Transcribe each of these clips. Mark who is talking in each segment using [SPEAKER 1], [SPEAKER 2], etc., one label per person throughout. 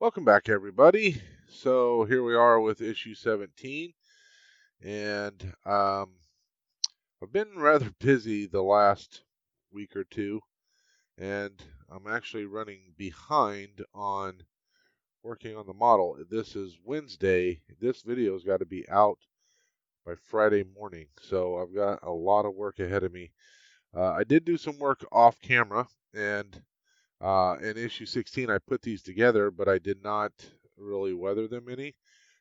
[SPEAKER 1] Welcome back, everybody. So here we are with issue 17, and I've been rather busy the last week or two, and I'm actually running behind on working on the model. This is Wednesday. This video's got to be out by Friday morning, so I've got a lot of work ahead of me. I did do some work off camera, and in issue 16, I put these together, but I did not really weather them any.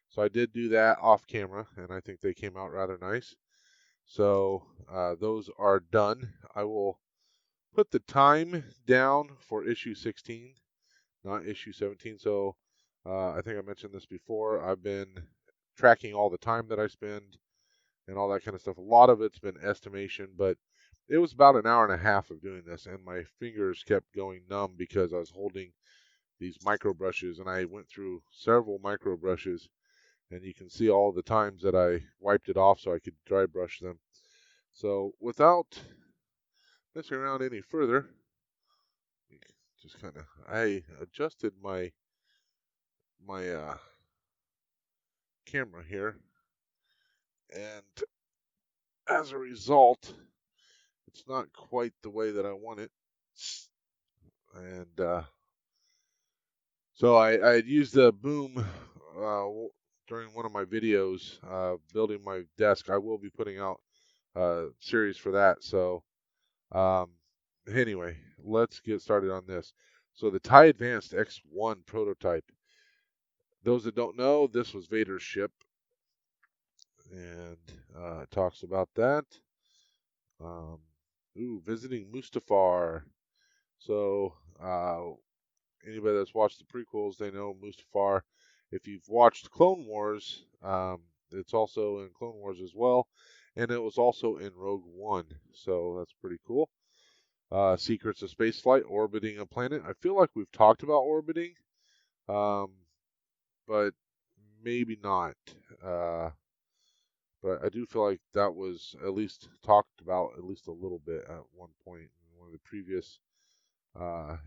[SPEAKER 1] So I did do that off camera, and I think they came out rather nice. So those are done. I will put the time down for issue 16, not issue 17. So I think I mentioned this before. I've been tracking all the time that I spend and all that kind of stuff. A lot of it's been estimation, but it was about an hour and a half of doing this, and my fingers kept going numb because I was holding these micro brushes, and I went through several micro brushes, and you can see all the times that I wiped it off so I could dry brush them. So without messing around any further, just kind of I adjusted my camera here, and as a result, it's not quite the way that I want it. And so I had used the boom during one of my videos building my desk. I will be putting out a series for that. So um, anyway, let's get started on this. So the TIE Advanced X1 prototype. Those that don't know, this was Vader's ship, and it talks about that. Um, visiting Mustafar. So anybody that's watched the prequels, they know Mustafar. If you've watched Clone Wars, it's also in Clone Wars as well, and it was also in Rogue One. So that's pretty cool. Secrets of Spaceflight, orbiting a planet. I feel like we've talked about orbiting, um, but maybe not. Uh, but I do feel like that was at least talked about at least a little bit at one point in one of the previous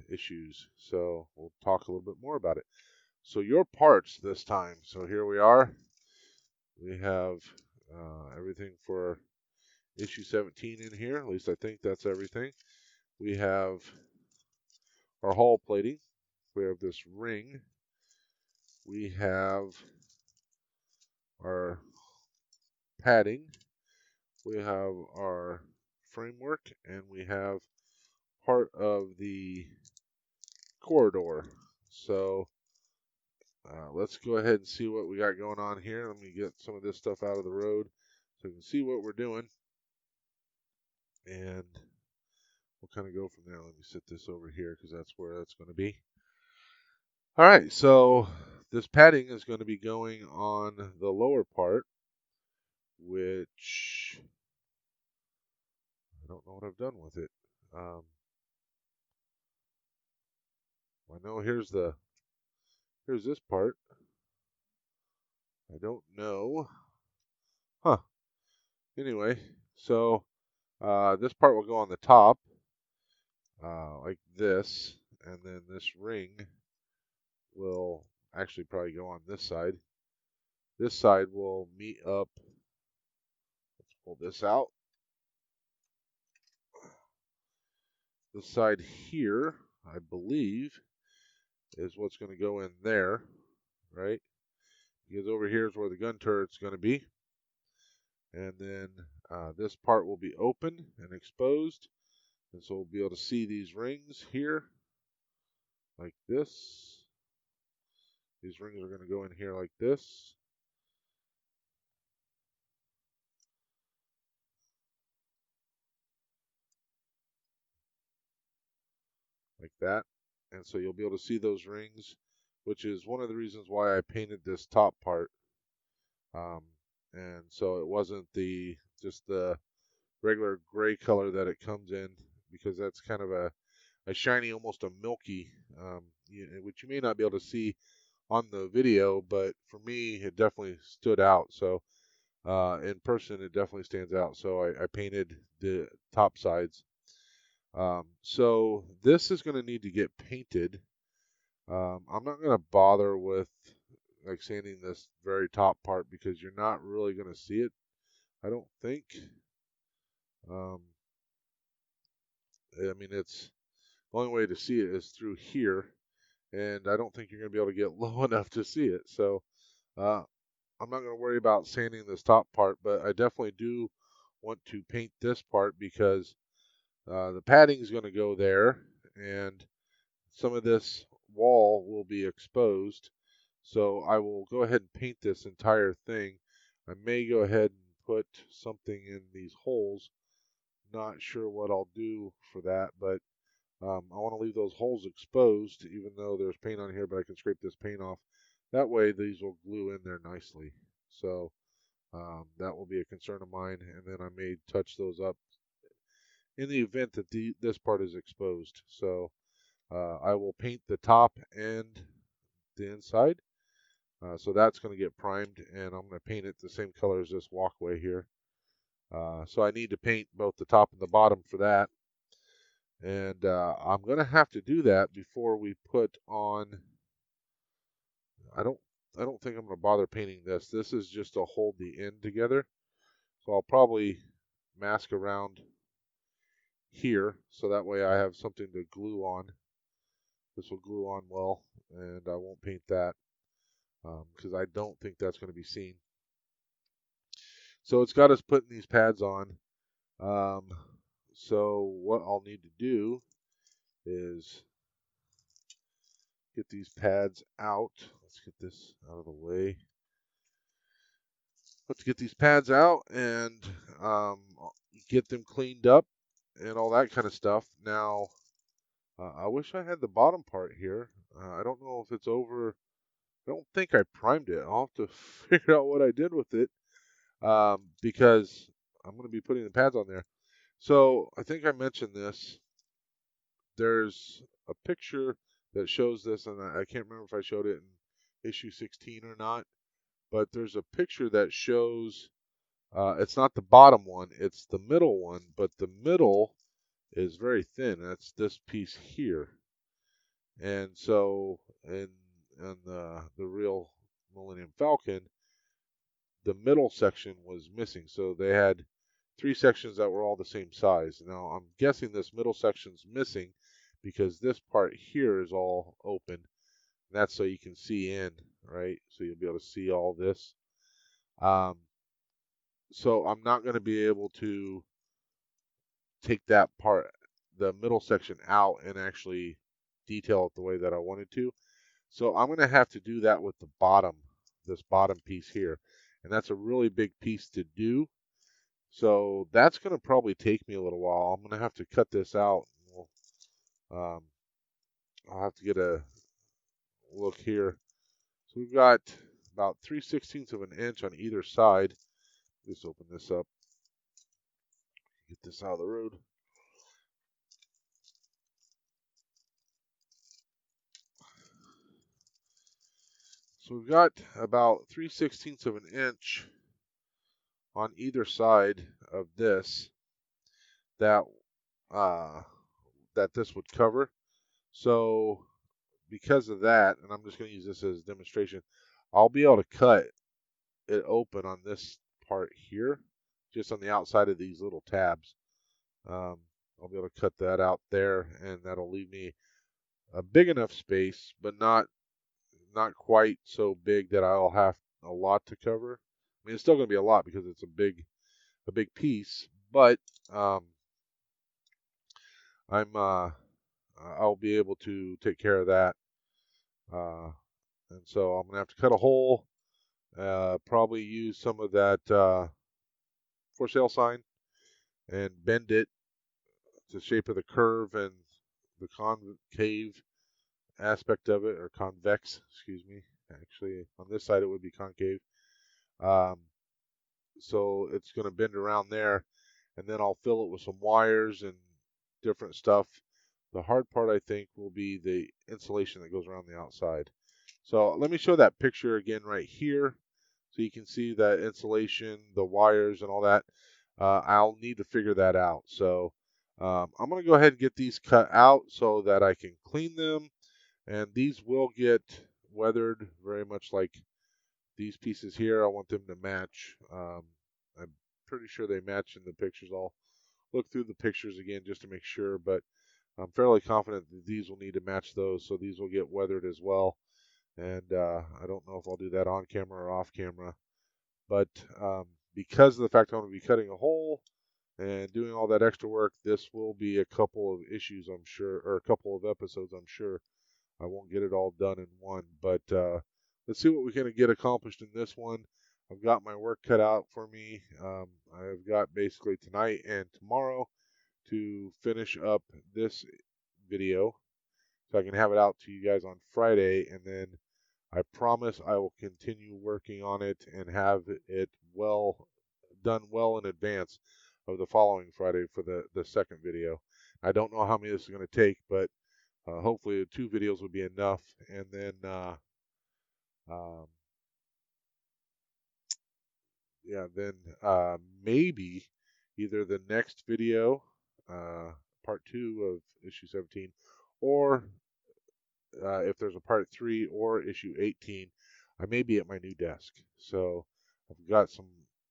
[SPEAKER 1] issues. So we'll talk a little bit more about it. So your parts this time. So here we are. We have everything for issue 17 in here. At least I think that's everything. We have our hull plating. We have this ring. We have our padding. We have our framework, and we have part of the corridor. So let's go ahead and see what we got going on here. Let me get some of this stuff out of the road so you can see what we're doing. And we'll kind of go from there. Let me set this over here because that's where that's going to be. All right, so this padding is going to be going on the lower part, which I don't know what I've done with it. I know here's this part. I don't know. Huh. Anyway, so this part will go on the top, like this, and then this ring will actually probably go on this side. This side will meet up. Let's pull this out. This side here, I believe, is what's going to go in there, right? Because over here is where the gun turret's going to be. And then this part will be open and exposed. And so we'll be able to see these rings here, like this. These rings are going to go in here like this. Like that. And so you'll be able to see those rings, which is one of the reasons why I painted this top part. And so it wasn't just the regular gray color that it comes in, because that's kind of a shiny, almost a milky, which you may not be able to see on the video, but for me, it definitely stood out. So in person, it definitely stands out. So I painted the top sides. So this is going to need to get painted. I'm not going to bother with like sanding this very top part because you're not really going to see it, I don't think. Um, I mean, it's the only way to see it is through here, and I don't think you're going to be able to get low enough to see it. So uh, I'm not going to worry about sanding this top part, but I definitely do want to paint this part because the padding is going to go there, and some of this wall will be exposed. So I will go ahead and paint this entire thing. I may go ahead and put something in these holes. Not sure what I'll do for that, but I want to leave those holes exposed, even though there's paint on here, but I can scrape this paint off. That way these will glue in there nicely. So that will be a concern of mine, and then I may touch those up in the event that this part is exposed. So I will paint the top and the inside. So that's going to get primed, and I'm going to paint it the same color as this walkway here. So I need to paint both the top and the bottom for that. And I'm going to have to do that before we put on. I don't. I don't think I'm going to bother painting this. This is just to hold the end together. So I'll probably mask around here, so that way I have something to glue on. This will glue on well, and I won't paint that because I don't think that's going to be seen. So it's got us putting these pads on. Um, so what I'll need to do is get these pads out. Let's get this out of the way. Let's get these pads out and get them cleaned up and all that kind of stuff. Now, I wish I had the bottom part here. I don't know if it's over. I don't think I primed it. I'll have to figure out what I did with it because I'm going to be putting the pads on there. So I think I mentioned this. There's a picture that shows this, and I can't remember if I showed it in issue 16 or not, but there's a picture that shows it's not the bottom one, it's the middle one, but the middle is very thin. That's this piece here. And so in the real Millennium Falcon, the middle section was missing. So they had three sections that were all the same size. Now I'm guessing this middle section's missing because this part here is all open. And that's so you can see in, right? So you'll be able to see all this. Um, so I'm not going to be able to take that part, the middle section out and actually detail it the way that I wanted to. So I'm going to have to do that with the bottom, this bottom piece here. And that's a really big piece to do. So that's going to probably take me a little while. I'm going to have to cut this out. Um, I'll have to get a look here. So we've got about 3/16 of an inch on either side. Just open this up. Get this out of the road. So we've got about 3/16 of an inch on either side of this that uh, that this would cover. So because of that, and I'm just going to use this as a demonstration, I'll be able to cut it open on this part here, just on the outside of these little tabs. I'll be able to cut that out there, and that'll leave me a big enough space, but not quite so big that I'll have a lot to cover. I mean, it's still going to be a lot because it's a big piece, but um, I'll be able to take care of that. And so I'm gonna have to cut a hole, probably use some of that for sale sign and bend it to the shape of the curve and the concave aspect of it, or convex, excuse me. Actually, on this side it would be concave. Um, so it's going to bend around there, and then I'll fill it with some wires and different stuff. The hard part, I think, will be the insulation that goes around the outside. So let me show that picture again right here, so you can see that insulation, the wires, and all that. I'll need to figure that out. So I'm going to go ahead and get these cut out so that I can clean them And these will get weathered very much like these pieces here. I want them to match. I'm pretty sure they match in the pictures. I'll look through the pictures again just to make sure, but I'm fairly confident that these will need to match those, so these will get weathered as well. And I don't know if I'll do that on camera or off camera, but because of the fact I'm going to be cutting a hole and doing all that extra work, this will be a couple of issues, I'm sure, or a couple of episodes, I'm sure. I won't get it all done in one, but let's see what we can get accomplished in this one. I've got my work cut out for me. I've got basically tonight and tomorrow to finish up this video so I can have it out to you guys on Friday, and then I promise I will continue working on it and have it done well in advance of the following Friday for the second video. I don't know how many this is going to take, but hopefully 2 videos will be enough, and then um, yeah, then maybe either the next video, part 2 of issue 17, or if there's a part 3 or issue 18, I may be at my new desk. So I've got some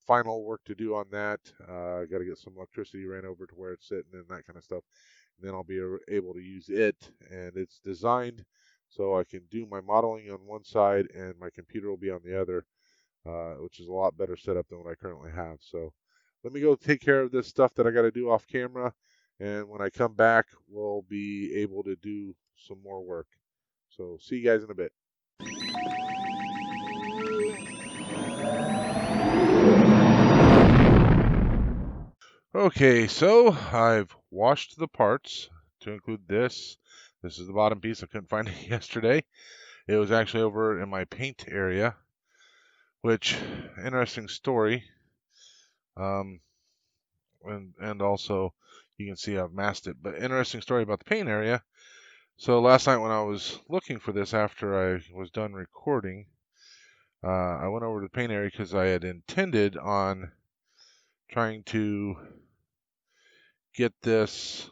[SPEAKER 1] final work to do on that. I got to get some electricity ran over to where it's sitting and that kind of stuff. And then I'll be able to use it. And it's designed so I can do my modeling on one side and my computer will be on the other, which is a lot better setup than what I currently have. So let me go take care of this stuff that I got to do off camera. And when I come back, we'll be able to do some more work. So see you guys in a bit. Okay, so I've washed the parts to include this. This is the bottom piece. I couldn't find it yesterday. It was actually over in my paint area, which, interesting story. And also you can see I've masked it, but interesting story about the paint area. So last night when I was looking for this after I was done recording, I went over to the paint area because I had intended on trying to get this,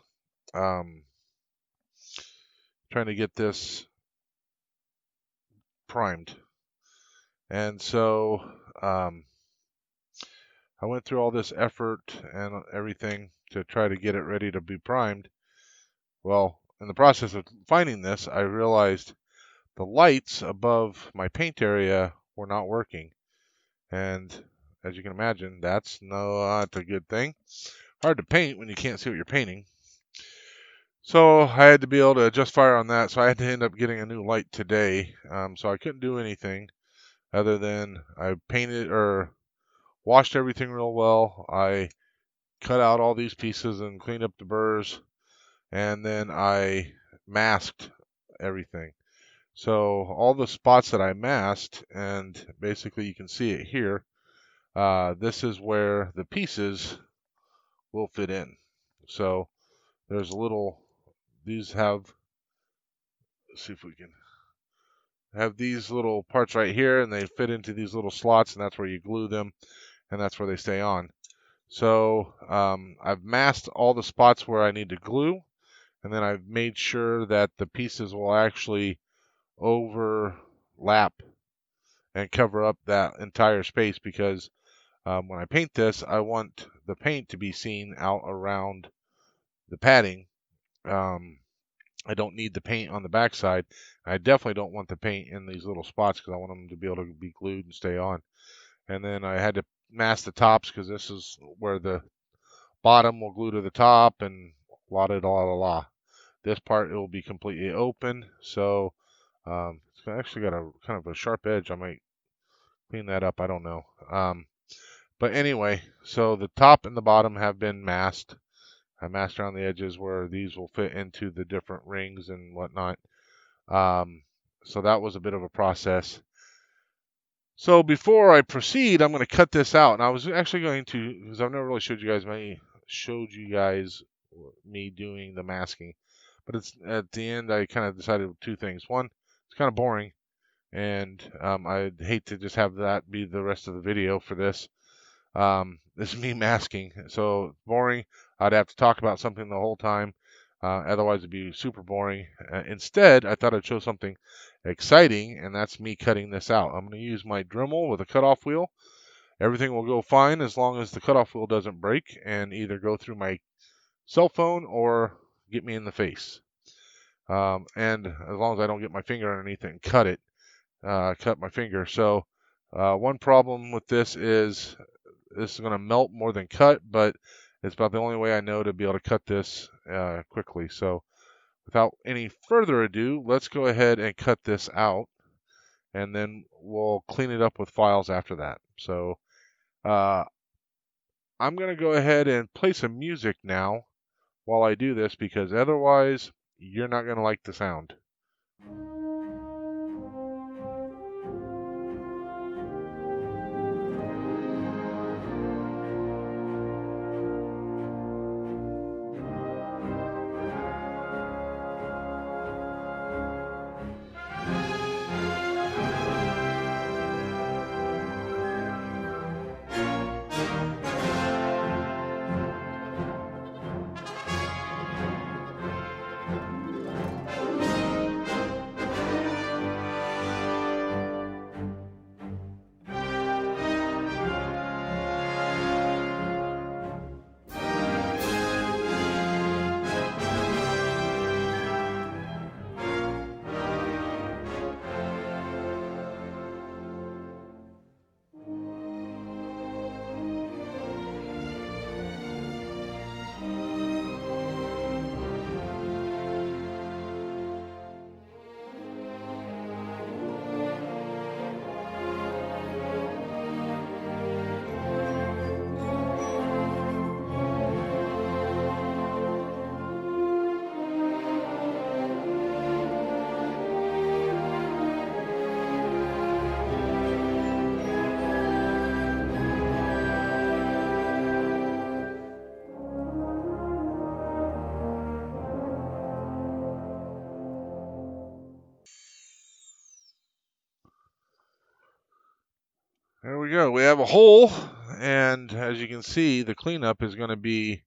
[SPEAKER 1] um, primed. And so I went through all this effort and everything to try to get it ready to be primed. Well, in the process of finding this, I realized the lights above my paint area were not working. And as you can imagine, that's not a good thing. Hard to paint when you can't see what you're painting. So I had to be able to adjust fire on that. So I had to end up getting a new light today. So I couldn't do anything other than I painted or washed everything real well. I cut out all these pieces and cleaned up the burrs, and then I masked everything. So all the spots that I masked, and basically you can see it here, this is where the pieces will fit in. So there's these have, let's see if we can have these little parts right here, and they fit into these little slots, and that's where you glue them, and that's where they stay on. So I've masked all the spots where I need to glue, and then I've made sure that the pieces will actually overlap and cover up that entire space, because when I paint this, I want the paint to be seen out around the padding. I don't need the paint on the backside. I definitely don't want the paint in these little spots because I want them to be able to be glued and stay on. And then I had to mask the tops because this is where the bottom will glue to the top, and la da la la la. This part, it will be completely open, so it's actually got a kind of a sharp edge. I might clean that up. I don't know. But anyway, so the top and the bottom have been masked. I masked around the edges where these will fit into the different rings and whatnot. So that was a bit of a process. So before I proceed, I'm going to cut this out. And I was actually going to, because I've never really showed you guys me doing the masking. But it's at the end, I kind of decided 2 things. One, it's kind of boring, and I'd hate to just have that be the rest of the video for this. This is me masking, so boring. I'd have to talk about something the whole time. Otherwise, it'd be super boring. Instead, I thought I'd show something exciting, and that's me cutting this out. I'm going to use my Dremel with a cutoff wheel. Everything will go fine as long as the cutoff wheel doesn't break and either go through my cell phone or get me in the face. And as long as I don't get my finger underneath it and cut my finger. So one problem with this is going to melt more than cut, but it's about the only way I know to be able to cut this quickly. So without any further ado, let's go ahead and cut this out, and then we'll clean it up with files after that. So uh, I'm going to go ahead and play some music now while I do this, because otherwise you're not going to like the sound. There we go. We have a hole, and as you can see, the cleanup is going to be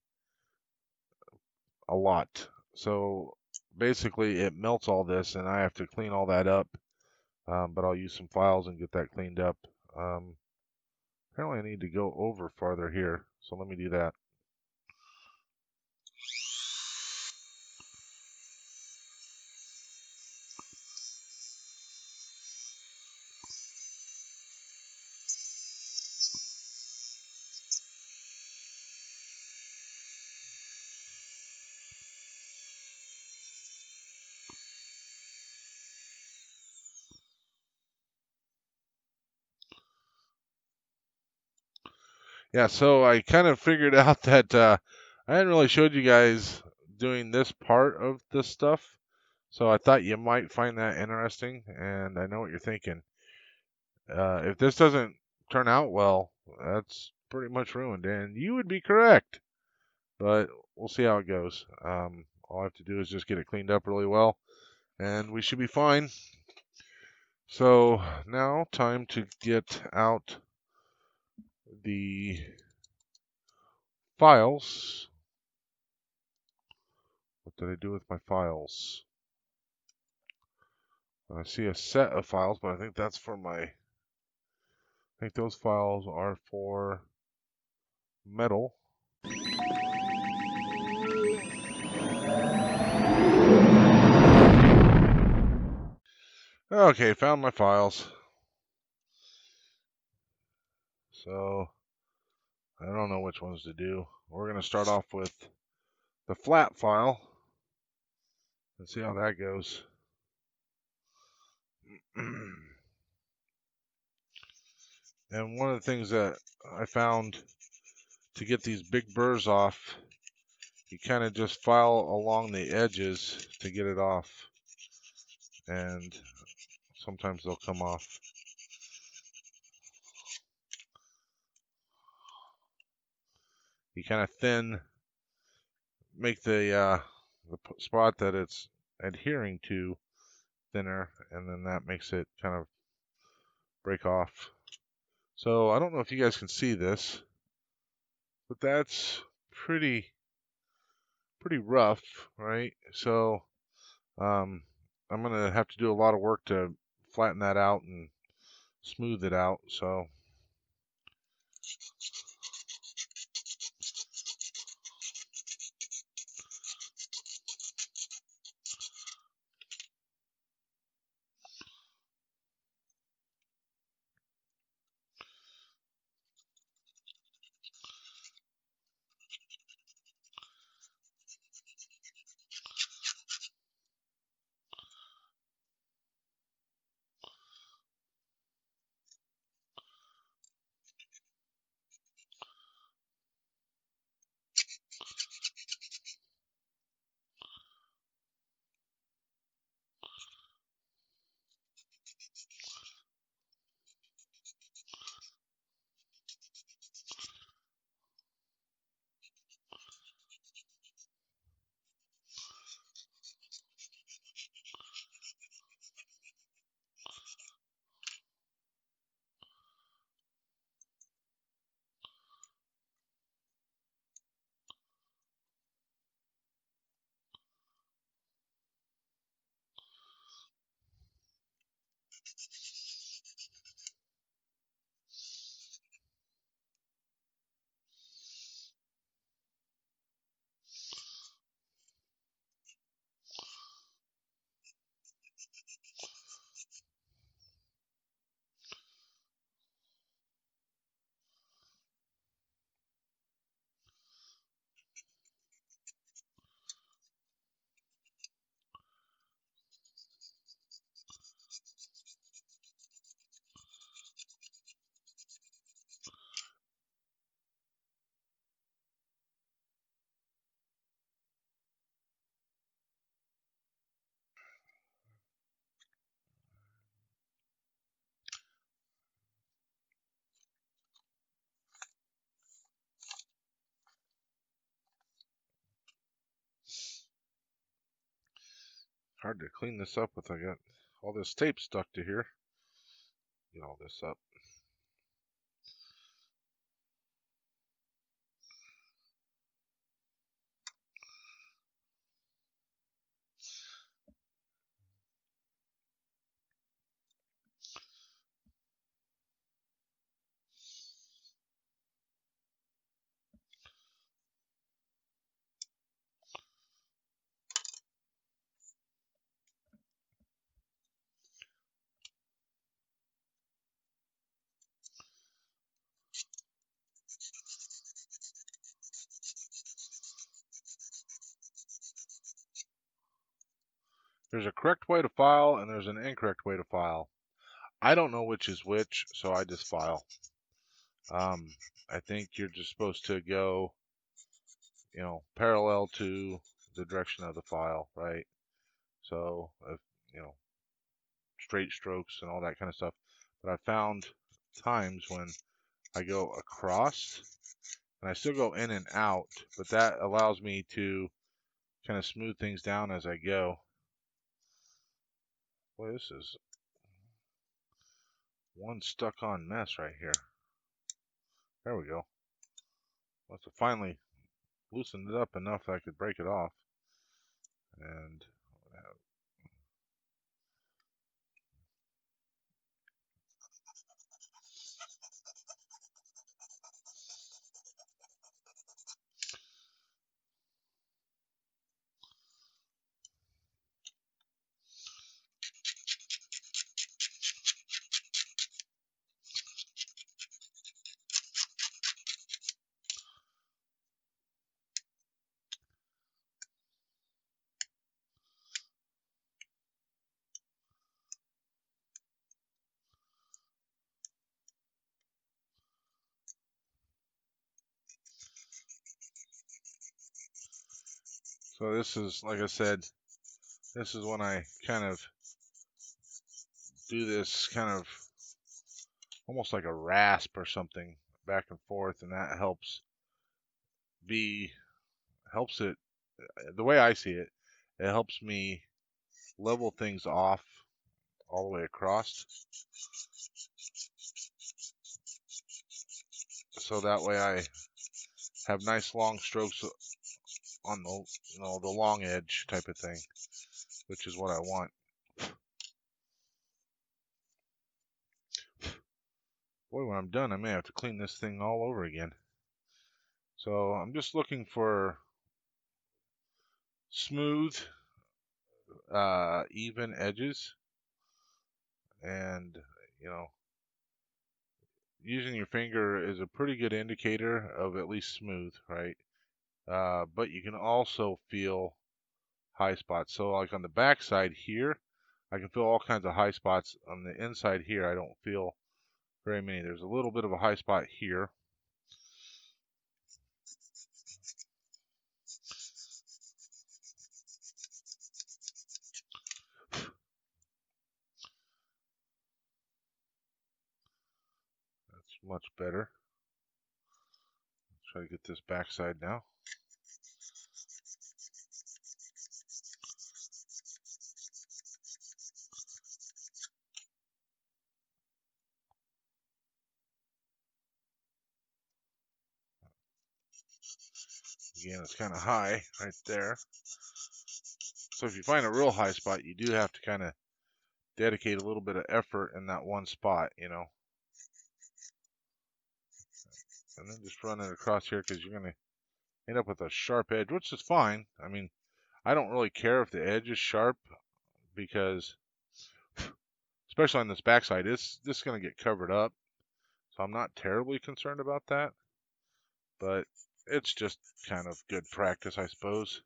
[SPEAKER 1] a lot. So basically, it melts all this, and I have to clean all that up. But I'll use some files and get that cleaned up. Apparently, I need to go over farther here, so let me do that. Yeah, so I kind of figured out that I hadn't really showed you guys doing this part of this stuff, so I thought you might find that interesting, and I know what you're thinking. If this doesn't turn out well, that's pretty much ruined, and you would be correct, but we'll see how it goes. All I have to do is just get it cleaned up really well, and we should be fine. So now, time to get out the files. What did I do with my files? I see a set of files, but I think that's for I think those files are for metal. Okay, found my files. So, I don't know which ones to do. We're going to start off with the flat file and see how that goes. And one of the things that I found to get these big burrs off, you kind of just file along the edges to get it off. And sometimes they'll come off. You kind of make the spot that it's adhering to thinner, and then that makes it kind of break off. So I don't know if you guys can see this, but that's pretty pretty rough, right? So um, I'm gonna have to do a lot of work to flatten that out and smooth it out. So hard to clean this up with. I got all this tape stuck to here. Get all this up. There's a correct way to file and there's an incorrect way to file. I don't know which is which, so I just file. I think you're just supposed to go, parallel to the direction of the file, right? So, you know, straight strokes and all that kind of stuff. But I found times when I go across and I still go in and out, but that allows me to kind of smooth things down as I go. Boy, this is one stuck on mess right here. There we go. Must have finally loosened it up enough that I could break it off. And so this is, like I said, this is when I kind of do this kind of almost like a rasp or something back and forth, and that helps it, the way I see it, it helps me level things off all the way across, so that way I have nice long strokes on the, the long edge type of thing, which is what I want. Boy, when I'm done, I may have to clean this thing all over again. So I'm just looking for smooth, even edges, and using your finger is a pretty good indicator of at least smooth, right? But you can also feel high spots. So like on the back side here, I can feel all kinds of high spots. On the inside here, I don't feel very many. There's a little bit of a high spot here. That's much better. Let's try to get this back side now. Again, it's kind of high right there. So if you find a real high spot, you do have to kind of dedicate a little bit of effort in that one spot, And then just run it across here because you're going to end up with a sharp edge, which is fine. I mean, I don't really care if the edge is sharp because, especially on this backside, this is going to get covered up. So I'm not terribly concerned about that. But it's just kind of good practice, I suppose.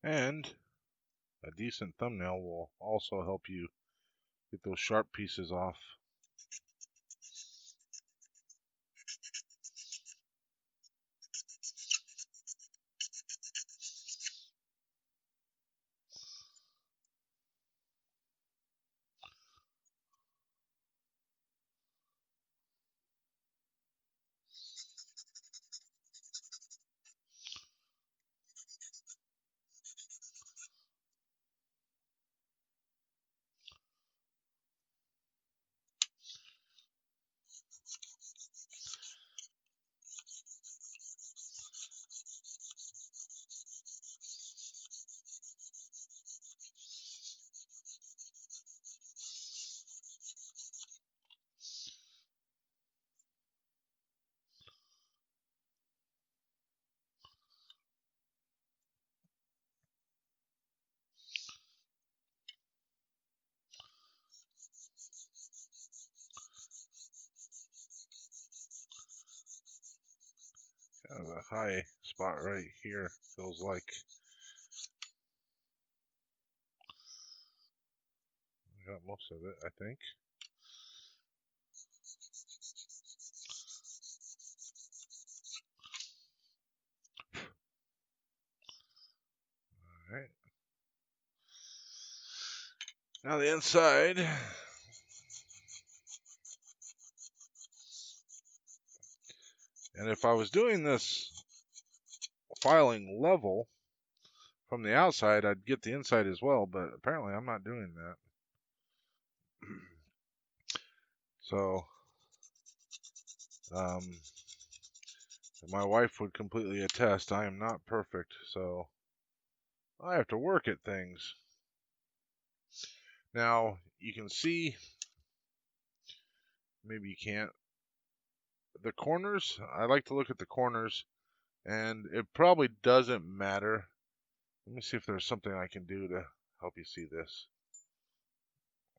[SPEAKER 1] And a decent thumbnail will also help you get those sharp pieces off. Kind of a high spot right here, feels like. I got most of it, I think. Alright. Now the inside. And if I was doing this filing level from the outside, I'd get the inside as well, but apparently I'm not doing that. So, my wife would completely attest, I am not perfect, so I have to work at things. Now, you can see, maybe you can't, the corners, I like to look at the corners And it probably doesn't matter. Let me see if there's something I can do to help you see this.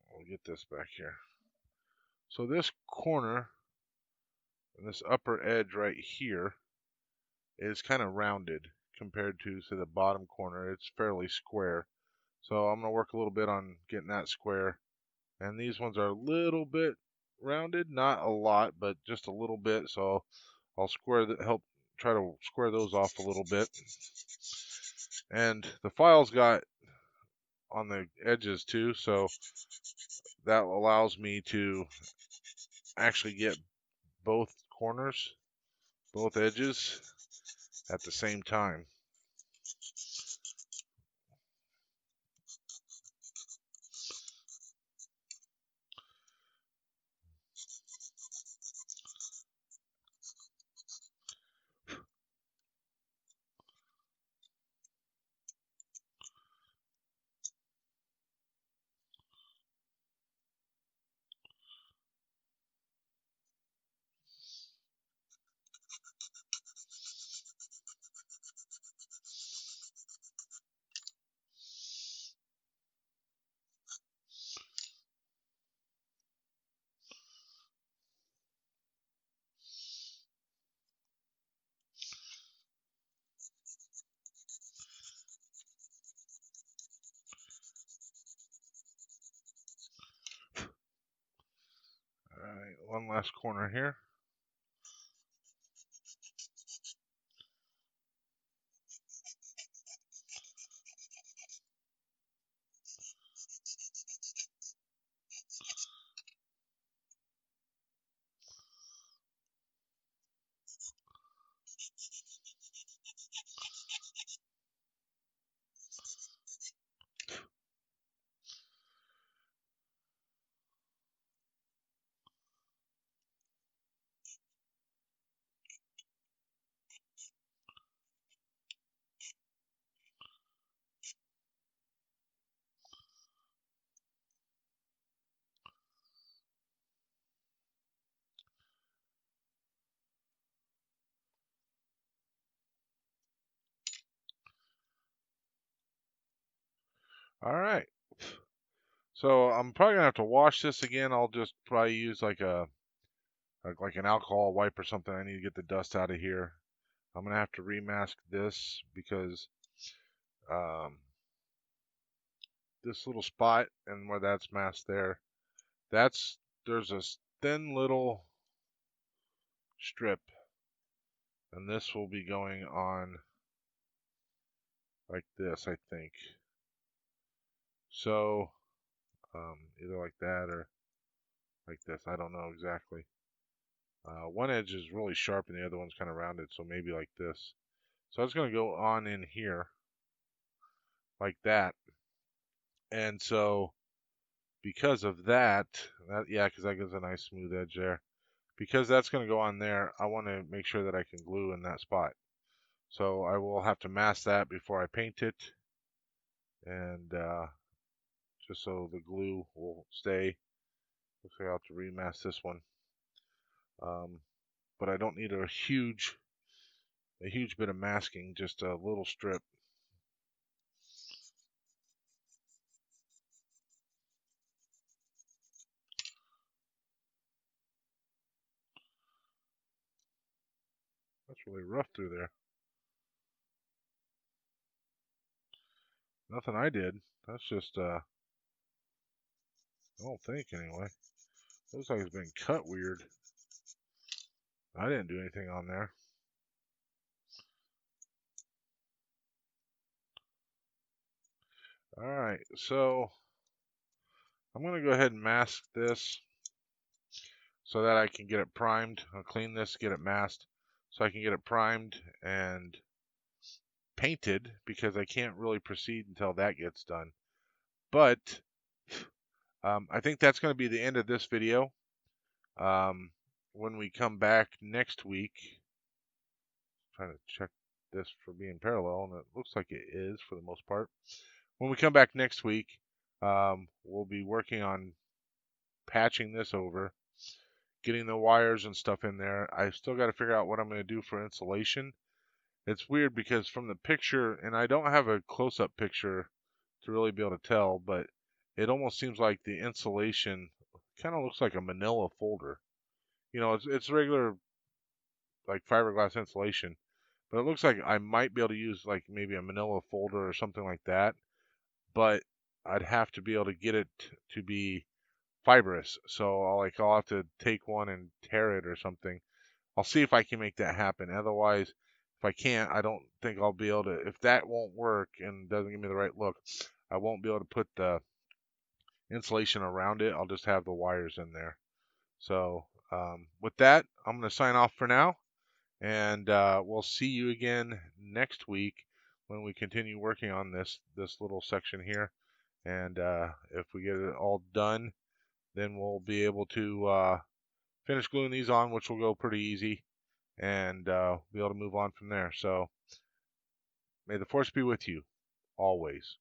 [SPEAKER 1] We'll get this back here. So this corner and this upper edge right here is kind of rounded compared to, say, the bottom corner. It's fairly square. So I'm going to work a little bit on getting that square. And these ones are a little bit rounded, not a lot, but just a little bit. So I'll help try to square those off a little bit. And the file's got on the edges too, so that allows me to actually get both corners, both edges at the same time. Alright, one last corner here. Alright, so I'm probably going to have to wash this again. I'll just probably use like an alcohol wipe or something. I need to get the dust out of here. I'm going to have to remask this because this little spot and where that's masked there's a thin little strip, and this will be going on like this, I think. So either like that or like this. I don't know exactly. One edge is really sharp and the other one's kind of rounded, so maybe like this. So I was going to go on in here like that. And so because of yeah, because that gives a nice smooth edge there. Because that's going to go on there, I want to make sure that I can glue in that spot. So I will have to mask that before I paint it. And just so the glue will stay. Looks like I'll have to remask this one. But I don't need a huge bit of masking, just a little strip. That's really rough through there. Nothing I did. That's just, I don't think anyway. Looks like it's been cut weird. I didn't do anything on there. Alright, so I'm going to go ahead and mask this so that I can get it primed. I'll clean this, get it masked, so I can get it primed and painted, because I can't really proceed until that gets done. But I think that's going to be the end of this video. When we come back next week, trying to check this for being parallel, and it looks like it is for the most part. When we come back next week, we'll be working on patching this over, getting the wires and stuff in there. I still got to figure out what I'm going to do for insulation, It's weird because from the picture, and I don't have a close-up picture to really be able to tell, but it almost seems like the insulation kind of looks like a manila folder. It's regular like fiberglass insulation, but it looks like I might be able to use like maybe a manila folder or something like that, but I'd have to be able to get it to be fibrous. So I'll have to take one and tear it or something. I'll see if I can make that happen. Otherwise, if I can't, I don't think I'll be able to. If that won't work and doesn't give me the right look, I won't be able to put the insulation around it. I'll just have the wires in there. So with that, I'm going to sign off for now, and we'll see you again next week when we continue working on this little section here. And if we get it all done, then we'll be able to finish gluing these on, which will go pretty easy, and be able to move on from there. So may the force be with you always.